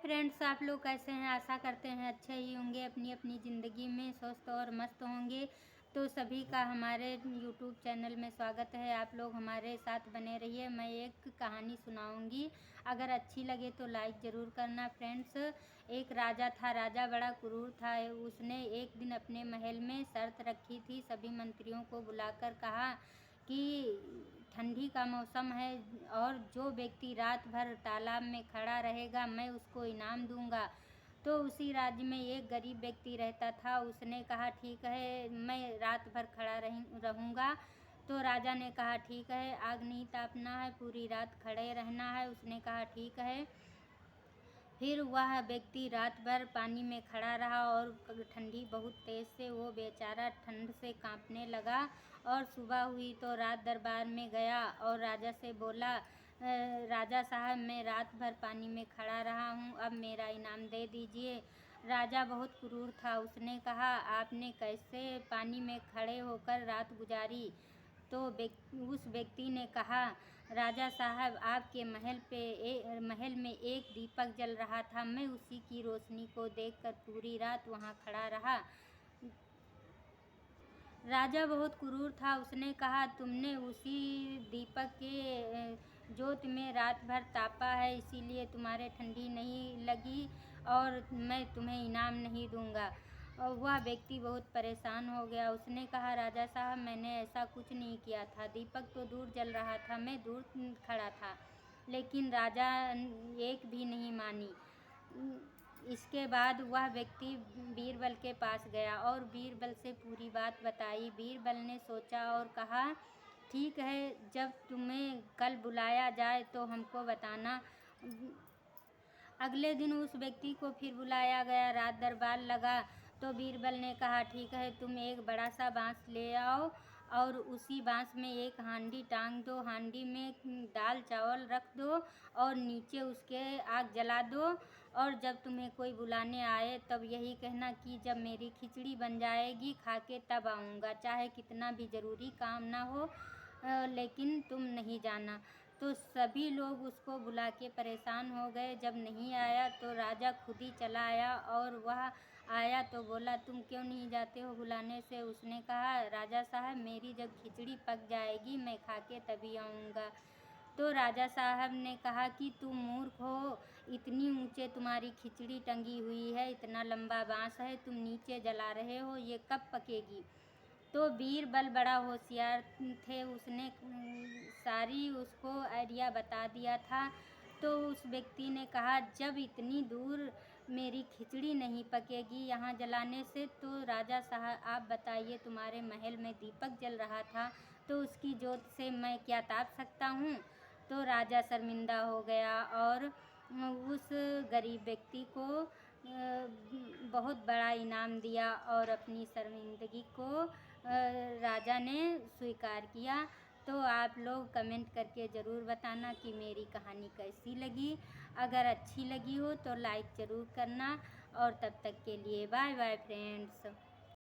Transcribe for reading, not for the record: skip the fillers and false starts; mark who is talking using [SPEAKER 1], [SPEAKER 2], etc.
[SPEAKER 1] Friends, आप लोग कैसे हैं? आशा करते हैं अच्छे ही होंगे, अपनी अपनी ज़िंदगी में स्वस्थ और मस्त होंगे। तो सभी का हमारे यूट्यूब चैनल में स्वागत है। आप लोग हमारे साथ बने रहिए। मैं एक कहानी सुनाऊंगी, अगर अच्छी लगे तो लाइक ज़रूर करना फ्रेंड्स। एक राजा था। राजा बड़ा क्रूर था। उसने एक दिन अपने महल में शर्त रखी थी। सभी मंत्रियों को बुलाकर कहा कि ठंडी का मौसम है और जो व्यक्ति रात भर तालाब में खड़ा रहेगा मैं उसको इनाम दूंगा। तो उसी राज्य में एक गरीब व्यक्ति रहता था। उसने कहा ठीक है, मैं रात भर खड़ा रहूँगा। तो राजा ने कहा ठीक है, आग नहीं तापना है, पूरी रात खड़े रहना है। उसने कहा ठीक है। फिर वह व्यक्ति रात भर पानी में खड़ा रहा और ठंडी बहुत तेज़ से वो बेचारा ठंड से कांपने लगा। और सुबह हुई तो राज दरबार में गया और राजा से बोला, राजा साहब, मैं रात भर पानी में खड़ा रहा हूँ, अब मेरा इनाम दे दीजिए। राजा बहुत क्रूर था। उसने कहा आपने कैसे पानी में खड़े होकर रात गुजारी? तो उस व्यक्ति ने कहा, राजा साहब, आपके महल में एक दीपक जल रहा था। मैं उसी की रोशनी को देखकर पूरी रात वहाँ खड़ा रहा। राजा बहुत क्रूर था। उसने कहा तुमने उसी दीपक के जोत में रात भर तापा है, इसीलिए तुम्हारे ठंडी नहीं लगी और मैं तुम्हें इनाम नहीं दूंगा। और वह व्यक्ति बहुत परेशान हो गया। उसने कहा राजा साहब, मैंने ऐसा कुछ नहीं किया था, दीपक तो दूर जल रहा था, मैं दूर खड़ा था। लेकिन राजा एक भी नहीं मानी। इसके बाद वह व्यक्ति बीरबल के पास गया और बीरबल से पूरी बात बताई। बीरबल ने सोचा और कहा ठीक है, जब तुम्हें कल बुलाया जाए तो हमको बताना। अगले दिन उस व्यक्ति को फिर बुलाया गया। रात दरबार लगा तो बीरबल ने कहा ठीक है, तुम एक बड़ा सा बांस ले आओ और उसी बांस में एक हांडी टांग दो। हांडी में दाल चावल रख दो और नीचे उसके आग जला दो। और जब तुम्हें कोई बुलाने आए तब यही कहना कि जब मेरी खिचड़ी बन जाएगी खा के तब आऊँगा, चाहे कितना भी ज़रूरी काम ना हो, लेकिन तुम नहीं जाना। तो सभी लोग उसको बुला के परेशान हो गए। जब नहीं आया तो राजा खुद ही चला आया और वह आया तो बोला तुम क्यों नहीं जाते हो बुलाने से? उसने कहा राजा साहब, मेरी जब खिचड़ी पक जाएगी मैं खा के तभी आऊँगा। तो राजा साहब ने कहा कि तुम मूर्ख हो, इतनी ऊंचे तुम्हारी खिचड़ी टंगी हुई है, इतना लंबा बांस है, तुम नीचे जला रहे हो, ये कब पकेगी? तो बीरबल बड़ा होशियार थे। उसने सारी उसको आइडिया बता दिया था। तो उस व्यक्ति ने कहा जब इतनी दूर मेरी खिचड़ी नहीं पकेगी यहाँ जलाने से, तो राजा साहब आप बताइए, तुम्हारे महल में दीपक जल रहा था तो उसकी जोत से मैं क्या ताप सकता हूँ? तो राजा शर्मिंदा हो गया और उस गरीब व्यक्ति को बहुत बड़ा इनाम दिया और अपनी शर्मिंदगी को राजा ने स्वीकार किया। तो आप लोग कमेंट करके ज़रूर बताना कि मेरी कहानी कैसी लगी। अगर अच्छी लगी हो तो लाइक ज़रूर करना और तब तक के लिए बाय बाय फ्रेंड्स।